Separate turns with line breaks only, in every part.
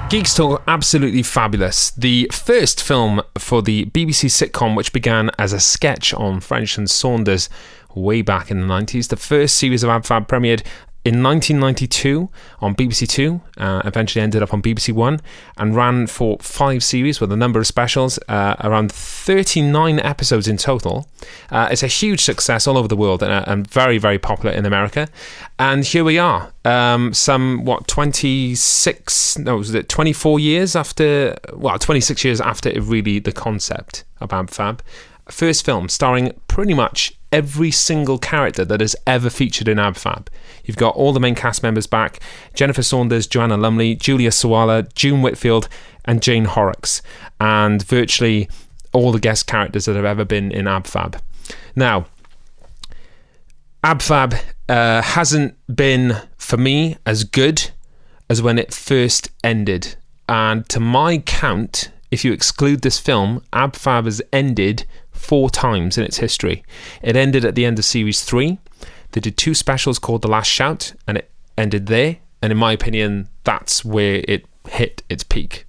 Geeks Talk, absolutely fabulous. The first film for the BBC sitcom, which began as a sketch on French and Saunders way back in the 90s. The first series of Ab Fab premiered in 1992 on BBC Two, eventually ended up on BBC One, and ran for 5 series with a number of specials, around 39 episodes in total. It's a huge success all over the world and very, very popular in America. And here we are, 24 years after, 26 years after the concept of Ab Fab. First film starring pretty much every single character that has ever featured in Ab Fab. You've got all the main cast members back: Jennifer Saunders, Joanna Lumley, Julia Sawalha, June Whitfield, and Jane Horrocks, and virtually all the guest characters that have ever been in Ab Fab. Now, Ab Fab hasn't been, for me, as good as when it first ended. And to my count, if you exclude this film, Ab Fab has ended 4 times in its history. It ended at the end of series 3. They did 2 specials called The Last Shout, and it ended there. And in my opinion, that's where it hit its peak.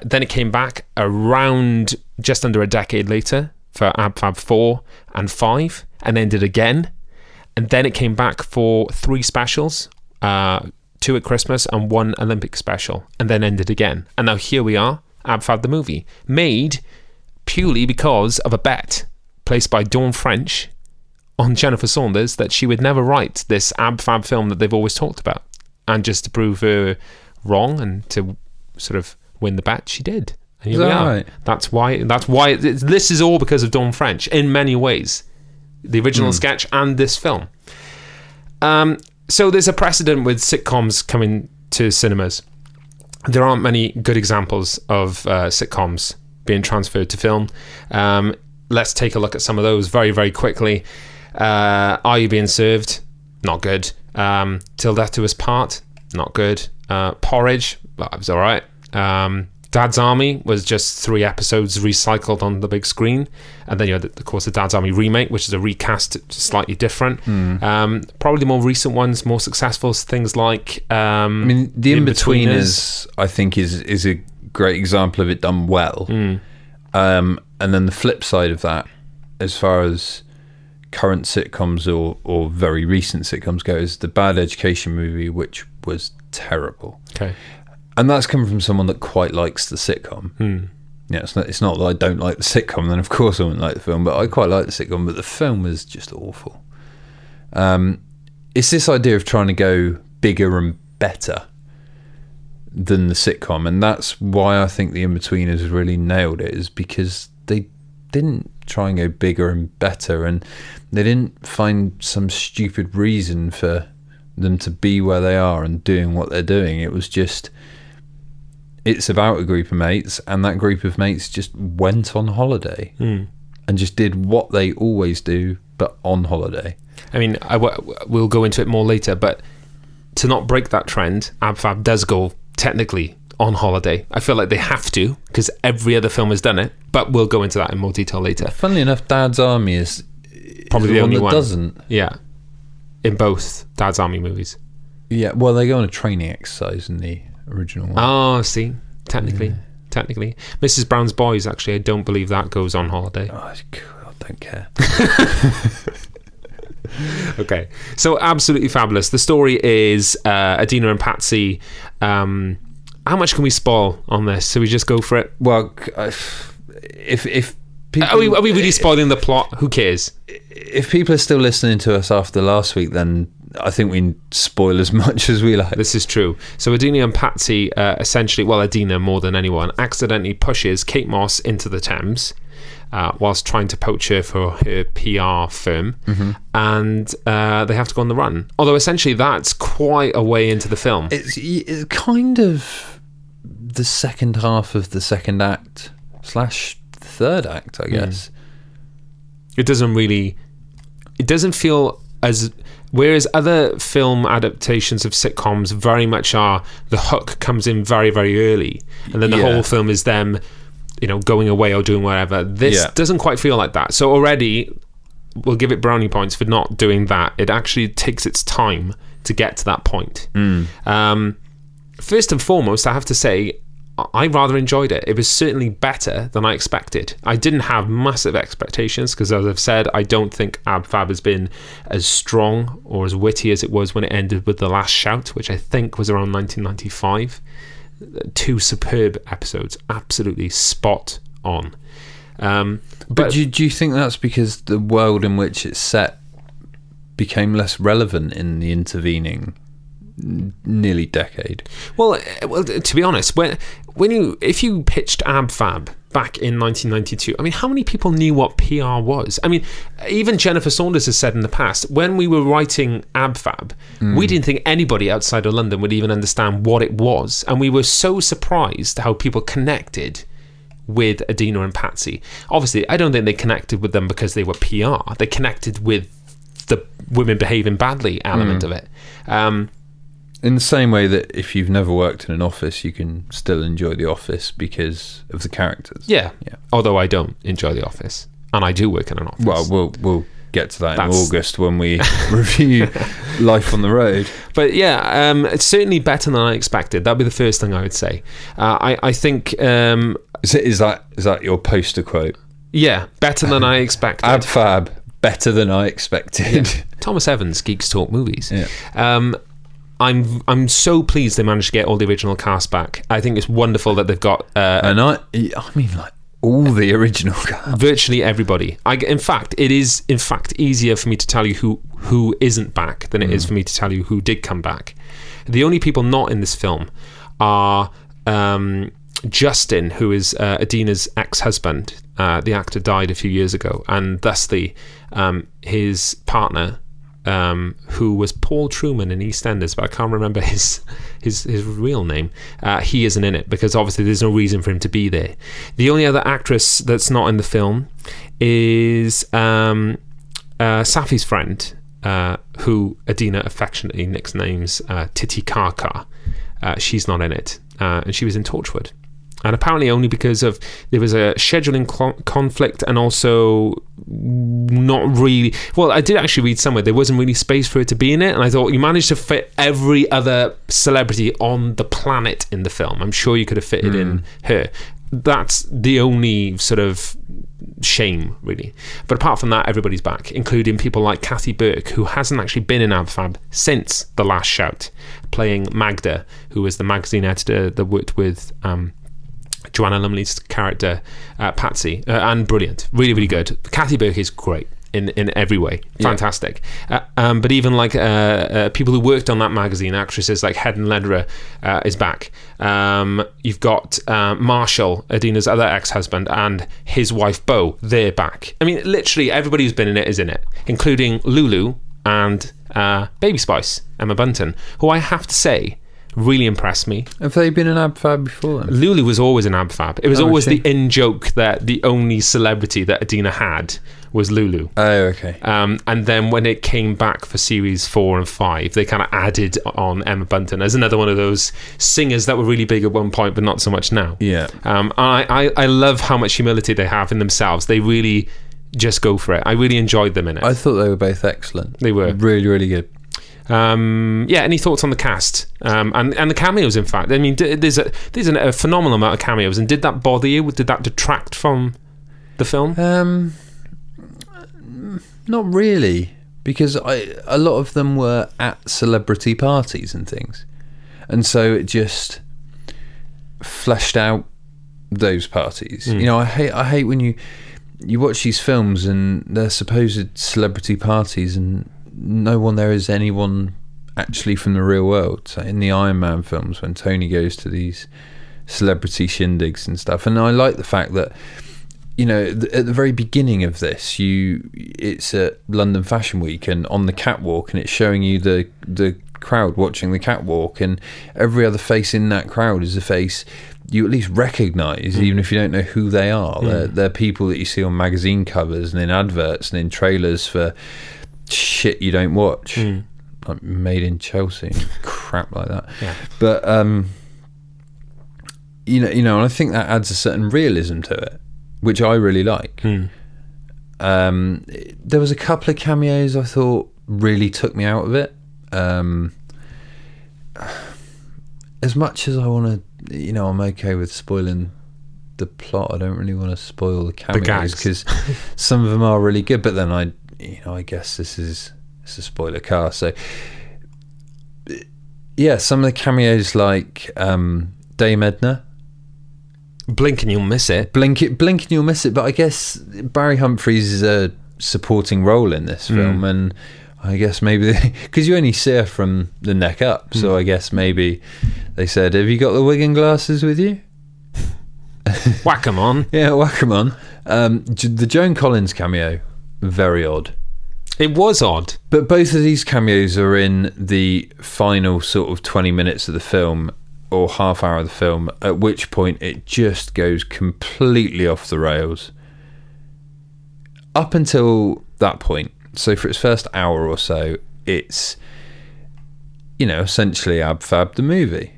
Then it came back around just under a decade later for Ab Fab 4 and 5, and ended again. And then it came back for 3 specials, 2 at Christmas and 1 Olympic special, and then ended again. And now here we are, Ab Fab the movie, made purely because of a bet placed by Dawn French on Jennifer Saunders that she would never write this Ab Fab film that they've always talked about. And just to prove her wrong and to sort of win the bet, she did. And here we are. Right? That's why this is all because of Dawn French in many ways. The original sketch and this film. So there's a precedent with sitcoms coming to cinemas. There aren't many good examples of sitcoms being transferred to film. Let's take a look at some of those very, very quickly. Are You Being Served? Not good. Till Death Do Us Part? Not good. Porridge? Well, it was all right. Dad's Army was just 3 episodes recycled on the big screen. And then you had, of course, the Dad's Army remake, which is a recast, slightly different. Probably the more recent ones, more successful, things like...
I mean, The In-Betweeners, I think, is a great example of it done well. And then the flip side of that, as far as current sitcoms or very recent sitcoms go, is the Bad Education movie, which was terrible.
Okay.
And that's coming from someone that quite likes the sitcom. Yeah, it's not that I don't like the sitcom, then of course I wouldn't like the film, but I quite like the sitcom, but the film was just awful. It's this idea of trying to go bigger and better than the sitcom, and that's why I think The In-Betweeners really nailed it, is because they didn't try and go bigger and better, and they didn't find some stupid reason for them to be where they are and doing what they're doing. It was just... it's about a group of mates, and that group of mates just went on holiday and just did what they always do, but on holiday.
I mean, we'll go into it more later, but to not break that trend, Ab Fab does go technically on holiday. I feel like they have to, because every other film has done it, but we'll go into that in more detail later.
Funnily enough, Dad's Army is
probably the only one that
doesn't.
Yeah, in both Dad's Army movies.
Yeah, well, they go on a training exercise in the original one.
Oh, see, technically. Mrs. Brown's Boys, actually, I don't believe that goes on holiday.
Oh, I don't care.
Okay, so absolutely fabulous. The story is Edina and Patsy. How much can we spoil on this? So we just go for it?
Well, if people...
Are we really spoiling the plot? Who cares?
If people are still listening to us after last week, then I think we spoil as much as we like.
This is true. So Edina and Patsy essentially, well, Edina more than anyone, accidentally pushes Kate Moss into the Thames whilst trying to poach her for her PR firm, and they have to go on the run. Although essentially that's quite a way into the film.
It's kind of the second half of the second act / third act, I guess.
It doesn't feel as... Whereas other film adaptations of sitcoms very much are, the hook comes in very, very early, and then the whole film is them, going away or doing whatever. This doesn't quite feel like that. So already, we'll give it brownie points for not doing that. It actually takes its time to get to that point. first and foremost, I have to say, I rather enjoyed it. It was certainly better than I expected. I didn't have massive expectations because, as I've said, I don't think Ab Fab has been as strong or as witty as it was when it ended with The Last Shout, which I think was around 1995. 2 superb episodes, absolutely spot on.
But do you think that's because the world in which it's set became less relevant in the intervening nearly decade?
Well, to be honest, if you pitched Ab Fab back in 1992, I mean, how many people knew what PR was? I mean, even Jennifer Saunders has said in the past, when we were writing Ab Fab, we didn't think anybody outside of London would even understand what it was, and we were so surprised how people connected with Edina and Patsy. Obviously, I don't think they connected with them because they were PR. They connected with the women behaving badly element of it.
In the same way that if you've never worked in an office, you can still enjoy The Office because of the characters.
Yeah. Although I don't enjoy The Office, and I do work in an office.
Well, we'll get to that in August when we review Life on the Road.
But yeah, it's certainly better than I expected. That'd be the first thing I would say. I think
is that your poster quote?
Yeah, better than I expected.
Ab Fab, better than I expected.
Yeah. Thomas Evans, Geeks Talk Movies.
Yeah.
I'm so pleased they managed to get all the original cast back. I think it's wonderful that they've got
and I mean, like, all the original cast,
virtually everybody. In fact, it is easier for me to tell you who isn't back than it is for me to tell you who did come back. The only people not in this film are Justin, who is Edina's ex-husband. The actor died a few years ago, and thusly his partner, who was Paul Truman in EastEnders, but I can't remember his real name. He isn't in it because obviously there's no reason for him to be there. The only other actress that's not in the film is Safi's friend, who Edina affectionately nicknames Titi Kaka. She's not in it, and she was in Torchwood. And apparently only because there was a scheduling conflict, and also not really... Well, I did actually read somewhere there wasn't really space for her to be in it, and I thought you managed to fit every other celebrity on the planet in the film. I'm sure you could have fitted in her. That's the only sort of shame, really. But apart from that, everybody's back, including people like Kathy Burke, who hasn't actually been in Ab Fab since The Last Shout, playing Magda, who was the magazine editor that worked with... Joanna Lumley's character, Patsy, and brilliant, really, really good. Kathy Burke is great in every way, fantastic. But even like people who worked on that magazine, actresses like Helen Lederer is back. You've got Marshall, Edina's other ex-husband, and his wife Beau. They're back. I mean, literally everybody who's been in it is in it, including Lulu and Baby Spice, Emma Bunton, who I have to say really impressed me.
Have they been in Ab Fab before then?
Lulu was always in Ab Fab. It was always the in-joke that the only celebrity that Edina had was Lulu.
Oh, okay.
And then when it came back for series 4 and 5, they kind of added on Emma Bunton as another one of those singers that were really big at one point, but not so much now.
Yeah.
I love how much humility they have in themselves. They really just go for it. I really enjoyed them in it.
I thought they were both excellent.
They were.
Really, really good.
Any thoughts on the cast and the cameos? In fact, I mean, there's a phenomenal amount of cameos, and did that bother you? Did that detract from the film?
Not really, because a lot of them were at celebrity parties and things, and so it just fleshed out those parties. You know, I hate when you watch these films and they're supposed celebrity parties and no one there is anyone actually from the real world. So in the Iron Man films, when Tony goes to these celebrity shindigs and stuff, and I like the fact that, you know, at the very beginning of this, it's at London Fashion Week and on the catwalk, and it's showing you the crowd watching the catwalk, and every other face in that crowd is a face you at least recognise, even if you don't know who they are. They're people that you see on magazine covers and in adverts and in trailers for shit you don't watch, like Made in Chelsea, crap like that. Yeah. But you know, and I think that adds a certain realism to it, which I really like. There was a couple of cameos I thought really took me out of it. as much as I want to, I'm okay with spoiling the plot. I don't really want to spoil the cameos because some of them are really good. But then I guess it's a spoiler cast. So yeah, some of the cameos like Dame Edna.
Blink and you'll miss it.
Blink and you'll miss it. But I guess Barry Humphries is a supporting role in this film, and I guess maybe because you only see her from the neck up, so I guess maybe they said, "Have you got the wig and glasses with you?"
Whack 'em on.
Yeah, whack 'em on. The Joan Collins cameo, very odd.
It was odd.
But both of these cameos are in the final sort of 20 minutes of the film, or half hour of the film, at which point it just goes completely off the rails. Up until that point, so for its first hour or so, it's, essentially Ab Fab the movie.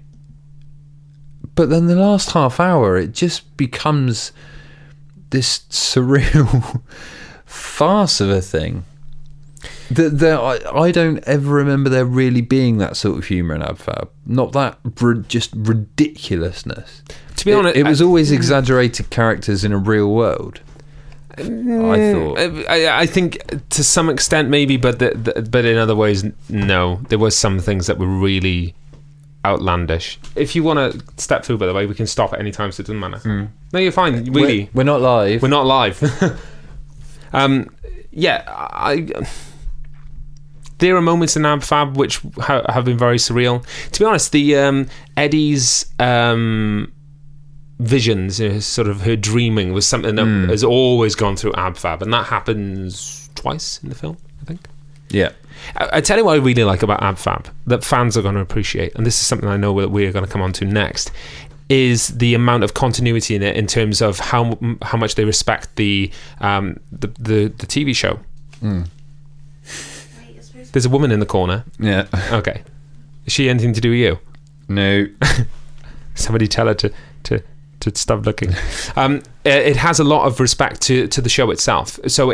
But then the last half hour, it just becomes this surreal farce of a thing. I don't ever remember there really being that sort of humour in Ab Fab. Not that just ridiculous's.
To be honest,
it was always exaggerated characters in a real world. I thought.
I think to some extent maybe, but in other ways, no. There was some things that were really outlandish. If you want to step through, by the way, we can stop at any time, so it doesn't matter. No, you're fine. Really,
we're not live.
We're not live. There are moments in Ab Fab which have been very surreal. To be honest, the Eddie's visions, sort of her dreaming, was something that has always gone through Ab Fab, and that happens twice in the film, I think.
Yeah.
I tell you what I really like about Ab Fab, that fans are going to appreciate, and this is something I know that we're going to come on to next, is the amount of continuity in it in terms of how much they respect the TV show. There's a woman in the corner.
Yeah.
Okay. Is she anything to do with you?
No.
Somebody tell her to stop looking. It has a lot of respect to the show itself. So,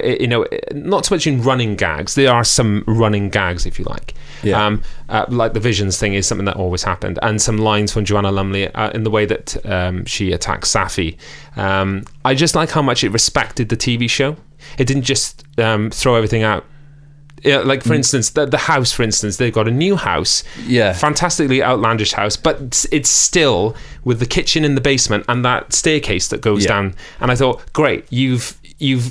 not so much in running gags. There are some running gags, if you like.
Yeah.
Like the Visions thing is something that always happened. And some lines from Joanna Lumley in the way that she attacks Safi. I just like how much it respected the TV show. It didn't just throw everything out. Yeah, like for instance, the house. For instance, they've got a new house, fantastically outlandish house, but it's still with the kitchen in the basement and that staircase that goes down. And I thought, great, you've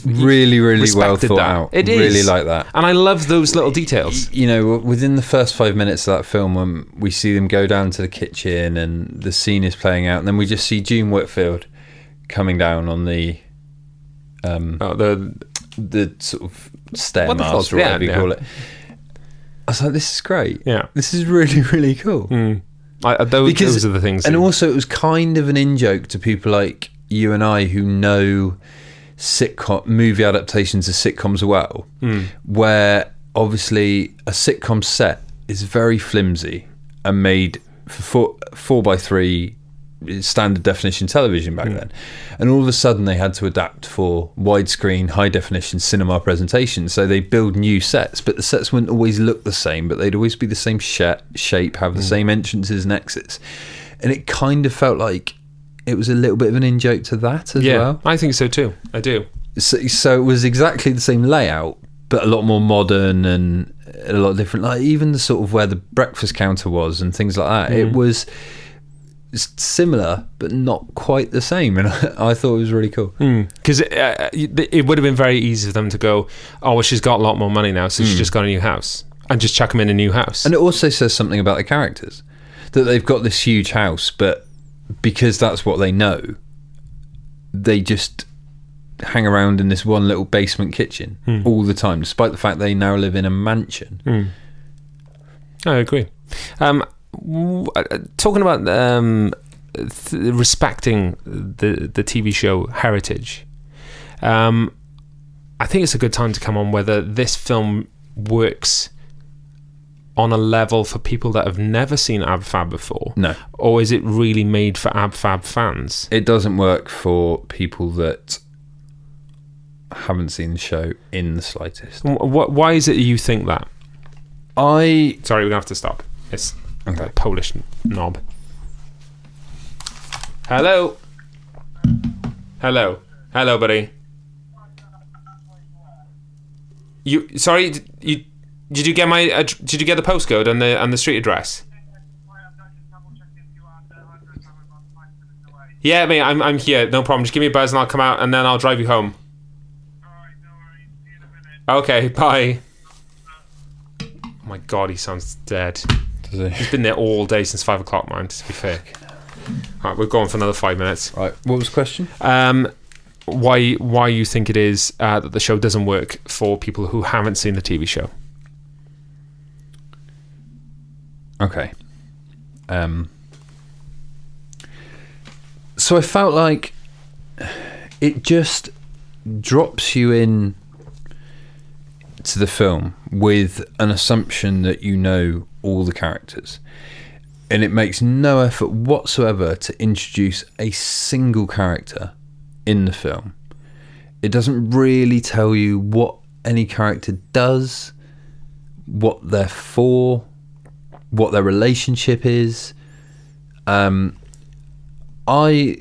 really well thought out.
It is
really like that,
and I love those little details.
Within the first 5 minutes of that film, when we see them go down to the kitchen and the scene is playing out, and then we just see June Whitfield coming down on the sort of stairmaster, or whatever you call it. I was like, this is great. Yeah, this is really, really cool.
Those are the things.
And also, it was kind of an in-joke to people like you and I who know movie adaptations of sitcoms well, where obviously a sitcom set is very flimsy and made for 4:3 standard definition television back then, and all of a sudden they had to adapt for widescreen high definition cinema presentation, so they build new sets, but the sets wouldn't always look the same, but they'd always be the same shape, have the same entrances and exits, and it kind of felt like it was a little bit of an in-joke to that as well.
I think so too. I do.
So it was exactly the same layout, but a lot more modern and a lot different, like even the sort of where the breakfast counter was and things like that. It was similar but not quite the same, and I thought it was really cool
because it would have been very easy for them to go, oh well, she's got a lot more money now, so she's just got a new house, and just chuck them in a new house.
And it also says something about the characters, that they've got this huge house, but because that's what they know, they just hang around in this one little basement kitchen all the time, despite the fact they now live in a mansion.
I agree. Talking about respecting the TV show heritage, I think it's a good time to come on whether this film works on a level for people that have never seen Ab Fab before.
No.
Or is it really made for Ab Fab fans?
It doesn't work for people that haven't seen the show in the slightest.
Why is it you think that?
Sorry,
we're going to have to stop. It's okay. Polish knob. Hello? Hello? Hello, buddy? Sorry, did you get did you get the postcode and the street address? Yeah, mate, I'm here. No problem. Just give me a buzz and I'll come out and then I'll drive you home.
Alright, no worries. See you in a minute.
Okay, bye. Oh my God, he sounds dead.
Does he?
He's been there all day since 5 o'clock, man, to be fair. Alright, we're going for another 5 minutes.
Right, what was the question?
Why you think it is that the show doesn't work for people who haven't seen the TV show?
Okay. So I felt like it just drops you in to the film with an assumption that you know all the characters, and it makes no effort whatsoever to introduce a single character in the film. It doesn't really tell you what any character does, what they're for, what their relationship is. I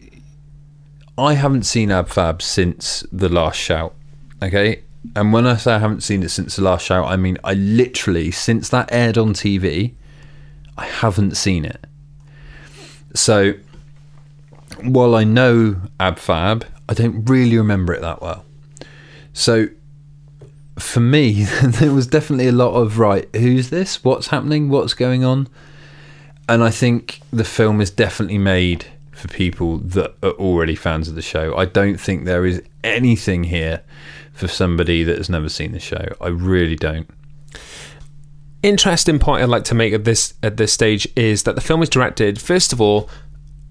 haven't seen Ab Fab since The Last Shout, okay? And when I say I haven't seen it since The Last Shout, I mean I literally, since that aired on TV, I haven't seen it. So while I know Ab Fab, I don't really remember it that well. So for me, there was definitely a lot of, right, who's this? What's happening? What's going on? And I think the film is definitely made for people that are already fans of the show. I don't think there is anything here for somebody that has never seen the show. I really don't.
Interesting point I'd like to make at this stage is that the film is directed, first of all,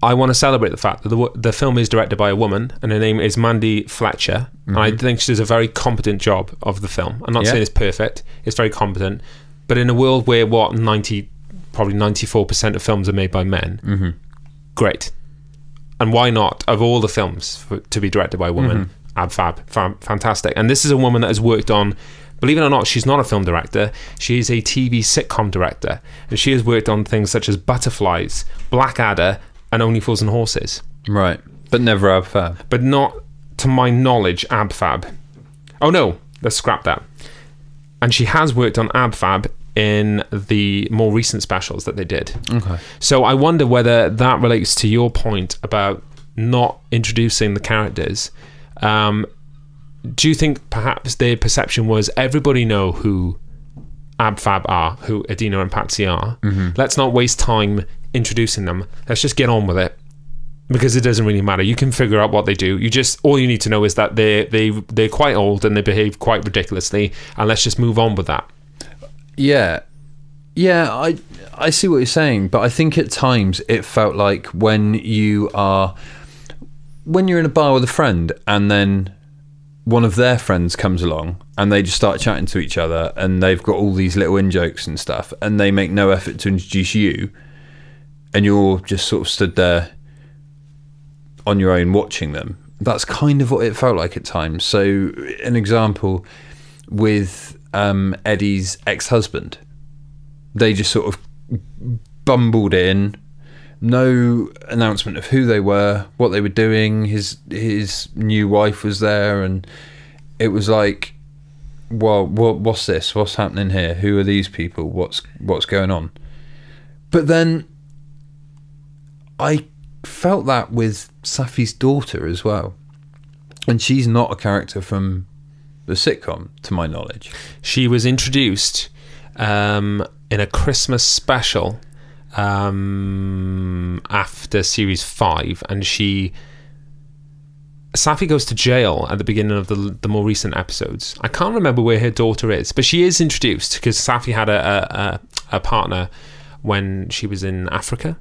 I want to celebrate the fact that the film is directed by a woman, and her name is Mandy Fletcher.
Mm-hmm.
And I think she does a very competent job of the film. I'm not saying it's perfect, it's very competent, but in a world where probably 94% of films are made by men, great. And why not, of all the films to be directed by a woman, Ab Fab, fantastic. And this is a woman that has worked on, believe it or not, she's not a film director, she is a TV sitcom director, and she has worked on things such as Butterflies, Blackadder, and Only Fools and Horses.
Right, but never Ab Fab.
But not, to my knowledge, Ab Fab. Oh no, let's scrap that. And she has worked on Ab Fab in the more recent specials that they did.
Okay.
So I wonder whether that relates to your point about not introducing the characters. Do you think perhaps their perception was everybody know who Ab Fab are, who Edina and Patsy are? Let's not waste time introducing them. Let's just get on with it, because it doesn't really matter. You can figure out what they do. All you need to know is that they're quite old and they behave quite ridiculously, and let's just move on with that.
Yeah, I see what you're saying, but I think at times it felt like when you're in a bar with a friend and then one of their friends comes along and they just start chatting to each other and they've got all these little in-jokes and stuff and they make no effort to introduce you, and you're just sort of stood there on your own watching them. That's kind of what it felt like at times. So an example with Eddie's ex-husband, they just sort of bumbled in, no announcement of who they were, what they were doing. His new wife was there, and it was like, well, what's this? What's happening here? Who are these people? What's going on? But then I felt that with Safi's daughter as well, and she's not a character from the sitcom, to my knowledge.
She was introduced in a Christmas special after series 5, and Safi goes to jail at the beginning of the more recent episodes. I can't remember where her daughter is, but she is introduced because Safi had a partner when she was in Africa.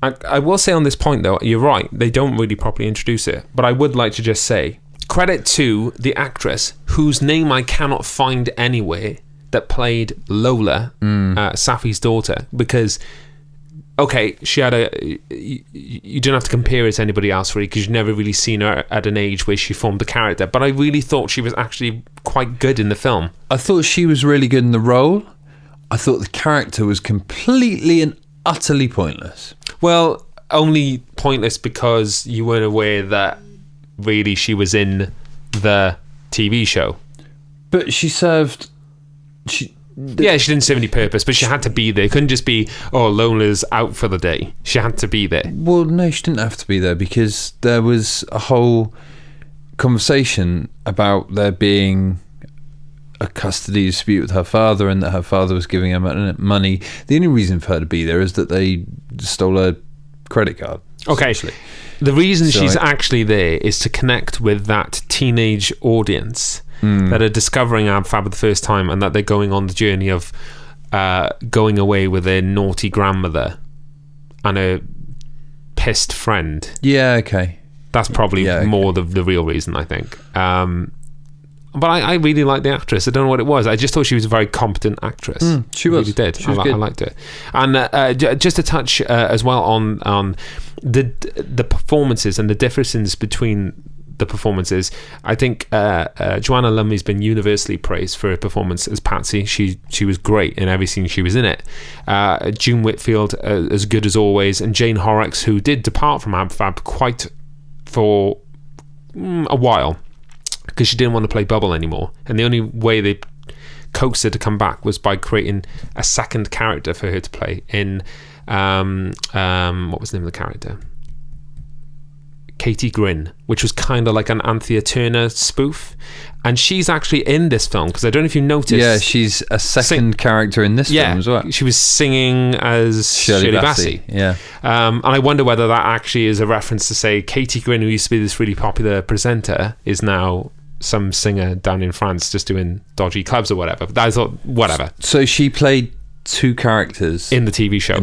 I will say on this point though, you're right, they don't really properly introduce it, but I would like to just say credit to the actress whose name I cannot find anywhere that played Lola, Safi's daughter, because okay, she had you don't have to compare her to anybody else really, because you've never really seen her at an age where she formed the character, but I really thought she was actually quite good in the film.
I thought she was really good in the role. I thought the character was completely and utterly pointless.
Well, only pointless because you weren't aware that really she was in the TV show.
But she served...
She didn't serve any purpose, but she had to be there. It couldn't just be, Lola's out for the day. She had to be there.
Well, no, she didn't have to be there because there was a whole conversation about there being a custody dispute with her father and that her father was giving her money. The only reason for her to be there is that they stole her credit card.
Okay. The reason she's actually there is to connect with that teenage audience that are discovering AbFab for the first time, and that they're going on the journey of going away with their naughty grandmother and a pissed friend.
Yeah, okay.
That's probably more the real reason, I think. But I really liked the actress. I don't know what it was. I just thought she was a very competent actress.
She was.
Really did.
She was good.
I liked it. And just to touch as well on the performances and the differences between the performances, I think Joanna Lumley's been universally praised for her performance as Patsy. She was great in every scene she was in it. June Whitfield, as good as always, and Jane Horrocks, who did depart from AbFab quite for a while because she didn't want to play Bubble anymore, and the only way they coaxed her to come back was by creating a second character for her to play in what was the name of the character? Katie Grin, which was kind of like an Anthea Turner spoof, and she's actually in this film because I don't know if you noticed.
Yeah, she's a second character in this film as well.
She was singing as Shirley Bassey.
Yeah,
and I wonder whether that actually is a reference to say Katie Grin, who used to be this really popular presenter, is now some singer down in France just doing dodgy clubs or whatever. But I thought, whatever.
So she played two characters
in the TV show.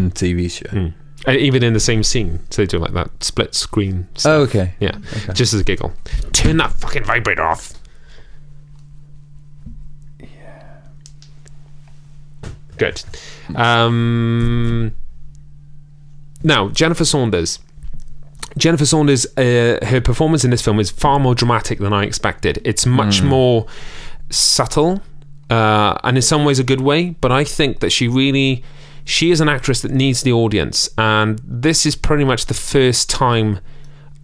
Even in the same scene, so they do like that split screen stuff.
Oh, okay.
Yeah, just as a giggle. Turn that fucking vibrator off.
Yeah.
Good. Now, Jennifer Saunders. Her performance in this film is far more dramatic than I expected. It's much more subtle, and in some ways a good way, but I think that she is an actress that needs the audience, and this is pretty much the first time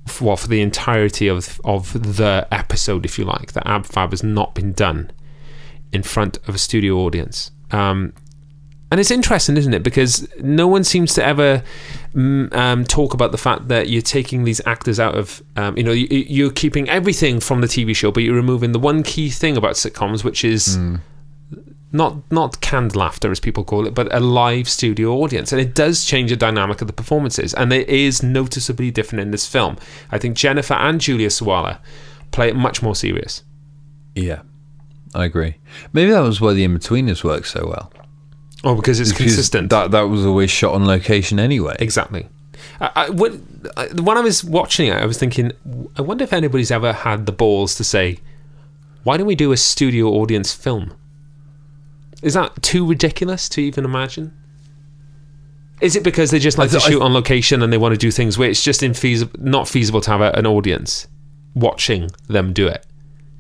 for the entirety of the episode, if you like, that AbFab has not been done in front of a studio audience. And it's interesting, isn't it? Because no one seems to ever talk about the fact that you're taking these actors out of, you're keeping everything from the TV show, but you're removing the one key thing about sitcoms, which is not canned laughter, as people call it, but a live studio audience. And it does change the dynamic of the performances. And it is noticeably different in this film. I think Jennifer and Julia Sawalha play it much more serious.
Yeah, I agree. Maybe that was why the In-Betweeners worked so well.
Oh, because it's consistent.
That was always shot on location anyway.
Exactly. When I was watching it, I was thinking, I wonder if anybody's ever had the balls to say, why don't we do a studio audience film? Is that too ridiculous to even imagine? Is it because they just like to shoot on location and they want to do things where it's just not feasible to have an audience watching them do it?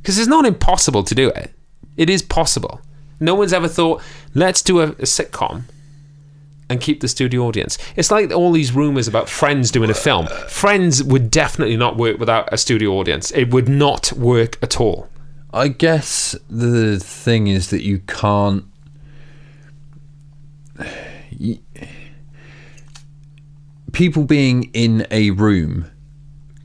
Because it's not impossible to do it. It is possible. No one's ever thought, let's do a sitcom and keep the studio audience. It's like all these rumours about Friends doing a film. Friends would definitely not work without a studio audience. It would not work at all.
I guess the thing is that you can't... People being in a room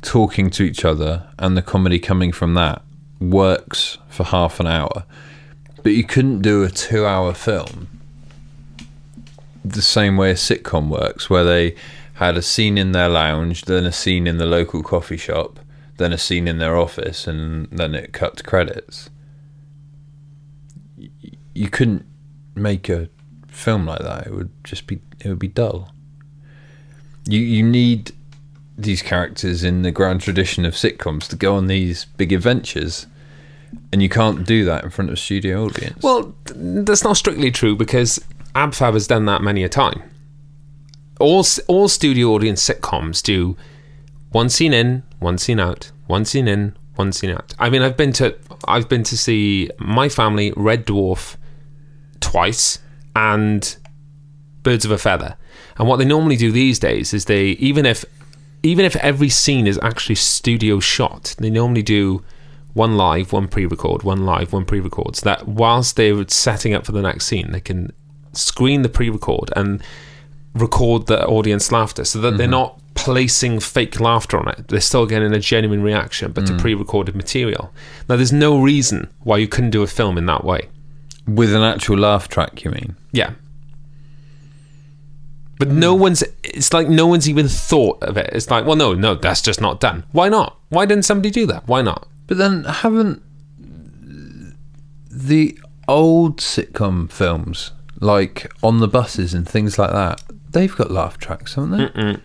talking to each other and the comedy coming from that works for half an hour, but you couldn't do a 2-hour film the same way a sitcom works, where they had a scene in their lounge, then a scene in the local coffee shop, then a scene in their office, and then it cut to credits. You couldn't make a film like that. It would be dull. You need these characters in the grand tradition of sitcoms to go on these big adventures, and you can't do that in front of a studio audience.
Well, that's not strictly true, because AbFab has done that many a time. All studio audience sitcoms do one scene in, one scene out, one scene in, one scene out. I mean, I've been to see My Family, Red Dwarf twice, and birds of a feather. And what they normally do these days is they, even if every scene is actually studio shot, they normally do one live, one pre-record, one live, one pre-record, so that whilst they're setting up for the next scene, they can screen the pre-record and record the audience laughter, so that they're not placing fake laughter on it. They're still getting a genuine reaction, but to pre-recorded material. Now, there's no reason why you couldn't do a film in that way.
With an actual laugh track, you mean?
Yeah. But no one's even thought of it. It's like, well, no, that's just not done. Why not? Why didn't somebody do that? Why not?
But then haven't the old sitcom films, like On the Buses and things like that, they've got laugh tracks, haven't they?
Mm-mm.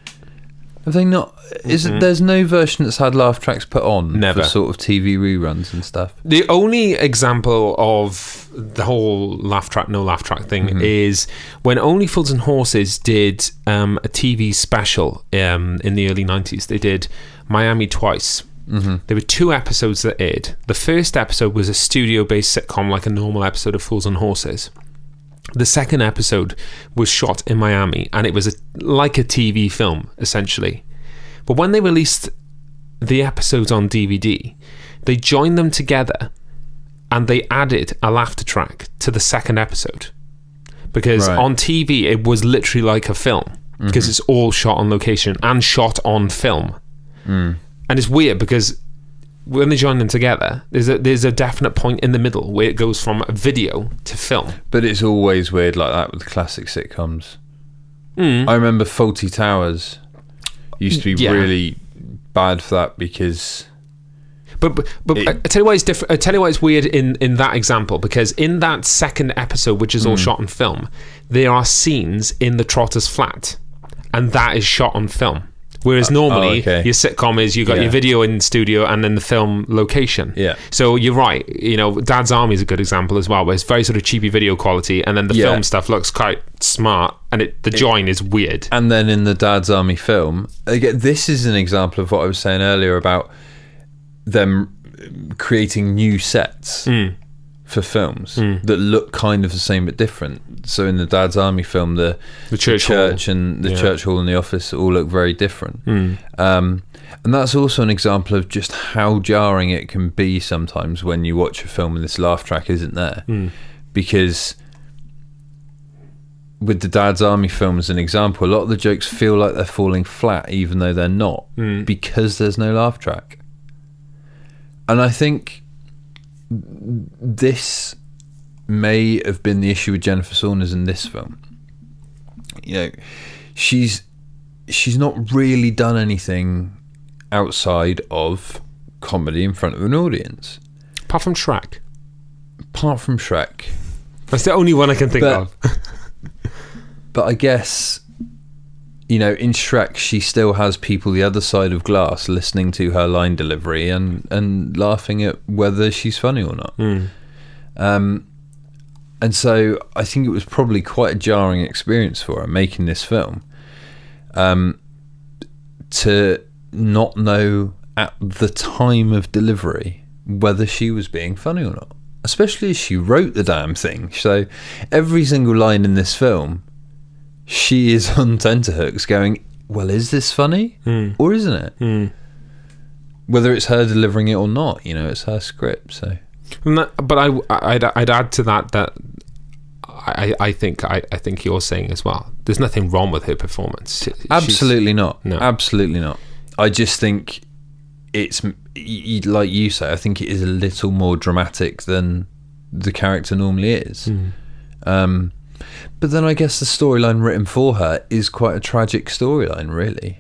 Have they not? There's no version that's had laugh tracks put on
Never.
for sort of TV reruns and stuff?
The only example of the whole laugh track, no laugh track thing is when Only Fools and Horses did a TV special in the early 90s. They did Miami twice. There were 2 episodes that aired. The first episode was a studio-based sitcom, like a normal episode of Fools and Horses. The second episode was shot in Miami, and it was like a TV film, essentially. But when they released the episodes on DVD, they joined them together and they added a laughter track to the second episode. Because on TV, it was literally like a film, because it's all shot on location and shot on film. And it's weird because when they join them together, there's a definite point in the middle where it goes from video to film.
But it's always weird like that with classic sitcoms. I remember Fawlty Towers used to be really bad for that because...
But I tell you why it's different. I tell you why it's weird in that example, because in that second episode, which is all shot on film, there are scenes in the Trotter's flat, and that is shot on film. Whereas normally your sitcom is you got your video in studio and then the film location. Yeah. So you're right. You know, Dad's Army is a good example as well, where it's very sort of cheapy video quality, and then the film stuff looks quite smart, and the join is weird.
And then in the Dad's Army film, again, this is an example of what I was saying earlier about them creating new sets for films that look kind of the same but different. So in the Dad's Army film, the church and the church hall and the office all look very different. And that's also an example of just how jarring it can be sometimes when you watch a film and this laugh track isn't there. Because with the Dad's Army film as an example, a lot of the jokes feel like they're falling flat even though they're not, because there's no laugh track. And I think this may have been the issue with Jennifer Saunders in this film. You know, she's not really done anything outside of comedy in front of an audience.
Apart from Shrek.
That's
the only one I can think of.
But I guess, you know, in Shrek, she still has people the other side of glass listening to her line delivery and laughing at whether she's funny or not. And so I think it was probably quite a jarring experience for her making this film, to not know at the time of delivery whether she was being funny or not, especially as she wrote the damn thing. So every single line in this film, she is on tenterhooks going, well, is this funny or isn't it? Whether it's her delivering it or not, you know, it's her script. So,
but I'd add to that I think you're saying as well, there's nothing wrong with her performance.
Absolutely not. No. Absolutely not. I just think it's, like you say, I think it is a little more dramatic than the character normally is. But then I guess the storyline written for her is quite a tragic storyline, really.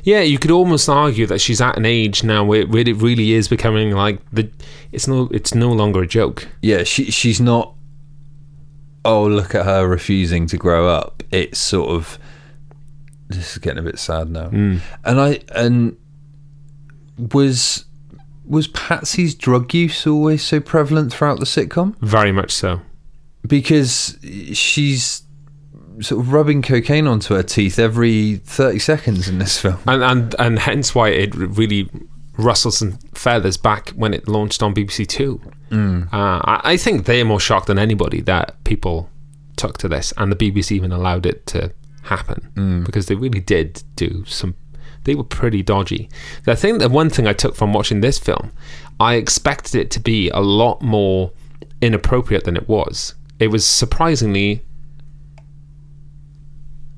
Yeah, you could almost argue that she's at an age now where it really is becoming like it's no longer a joke. Yeah,
she's not, oh, look at her refusing to grow up. It's sort of, this is getting a bit sad now. And was Patsy's drug use always so prevalent throughout the sitcom?
Very much so.
Because she's sort of rubbing cocaine onto her teeth every 30 seconds in this film.
And hence why it really rustles some feathers back when it launched on BBC Two. I think they're more shocked than anybody that people took to this, and the BBC even allowed it to happen because they really did do some. They were pretty dodgy. I think the one thing I took from watching this film, I expected it to be a lot more inappropriate than it was. It was surprisingly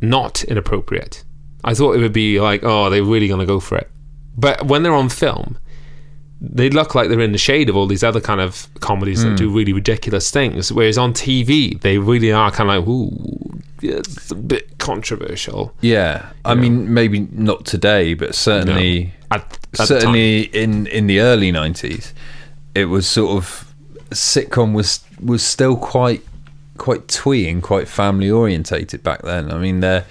not inappropriate. I thought it would be like, oh, they're really going to go for it. But when they're on film, they look like they're in the shade of all these other kind of comedies that do really ridiculous things. Whereas on TV, they really are kind of like, ooh, it's a bit controversial.
Yeah. I mean, maybe not today, but certainly certainly in the early 90s, it was sort of, sitcom was still quite twee and quite family orientated back then. I mean, their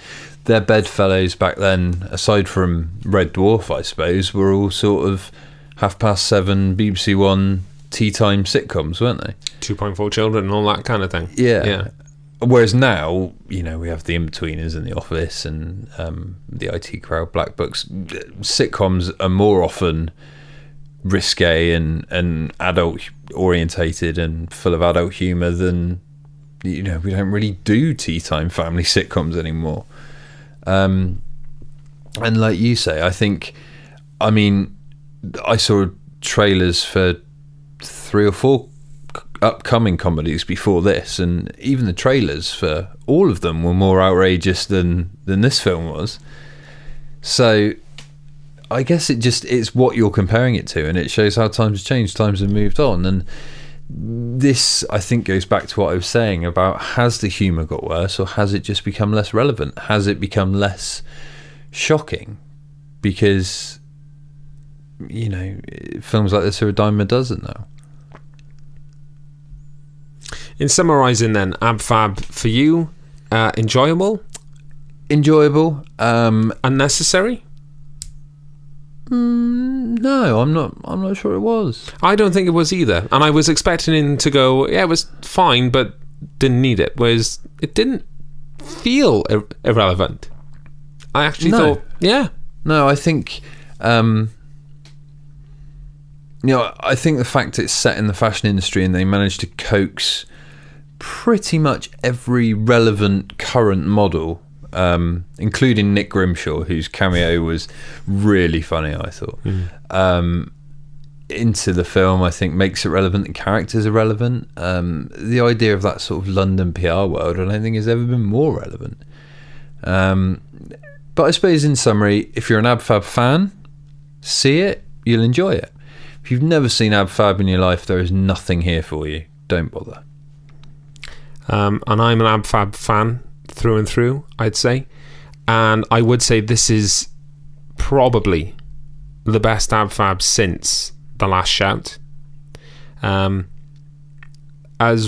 bedfellows back then, aside from Red Dwarf, I suppose, were all sort of 7:30 BBC One tea time sitcoms, weren't they?
2.4 Children and all that kind of thing.
Yeah. Whereas now, we have the In-Betweeners and The Office and the IT Crowd, Black Books. Sitcoms are more often risque and adult orientated and full of adult humour than, we don't really do tea time family sitcoms anymore. And like you say, I saw trailers for 3 or 4 upcoming comedies before this, and even the trailers for all of them were more outrageous than this film was. So I guess it's what you're comparing it to, and it shows how times have changed, times have moved on. And this, I think, goes back to what I was saying about, has the humour got worse, or has it just become less relevant? Has it become less shocking? Because films like this are a dime a dozen now.
In summarising then, Ab Fab for you, enjoyable? Unnecessary?
No, I'm not sure it was.
I don't think it was either. And I was expecting him to go, yeah, it was fine, but didn't need it. Whereas it didn't feel irrelevant. I actually thought, yeah.
No, I think... I think the fact it's set in the fashion industry and they managed to coax pretty much every relevant current model, including Nick Grimshaw, whose cameo was really funny, I thought, into the film, I think makes it relevant. The characters are relevant. The idea of that sort of London PR world, I don't think has ever been more relevant. But I suppose in summary, if you're an Ab Fab fan, see it, you'll enjoy it. If you've never seen Ab Fab in your life, there is nothing here for you. Don't bother.
And I'm an Ab Fab fan through and through, I'd say. And I would say this is probably the best Ab Fab since The Last Shout. As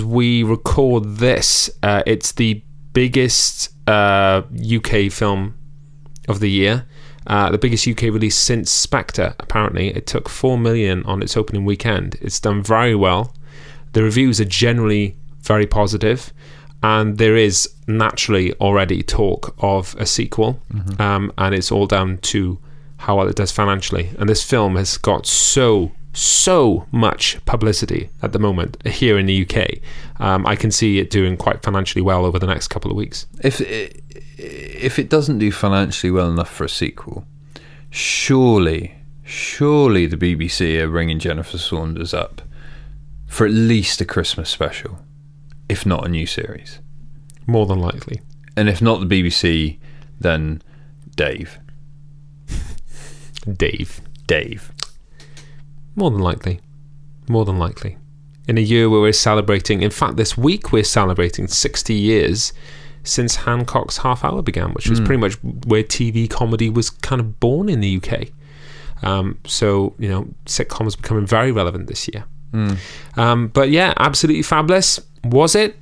we record this, it's the biggest UK film of the year. The biggest UK release since Spectre, apparently. It took 4 million on its opening weekend. It's done very well. The reviews are generally very positive, and there is naturally already talk of a sequel, and it's all down to how well it does financially. And this film has got so much publicity at the moment here in the UK. I can see it doing quite financially well over the next couple of weeks.
If it doesn't do financially well enough for a sequel, surely the BBC are ringing Jennifer Saunders up for at least a Christmas special, if not a new series.
More than likely.
And if not the BBC, then Dave.
Dave. More than likely. In a year where we're celebrating, in fact this week we're celebrating 60 years since Hancock's Half Hour began, which was pretty much where TV comedy was kind of born in the UK. So, sitcoms becoming very relevant this year. But yeah, absolutely fabulous. Was it?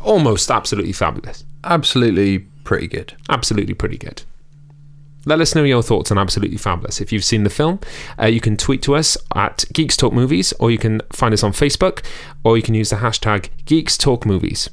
Almost absolutely fabulous.
Absolutely pretty good.
Let us know your thoughts on Absolutely Fabulous. If you've seen the film, you can tweet to us at Geeks Talk Movies, or you can find us on Facebook, or you can use the hashtag Geeks Talk Movies.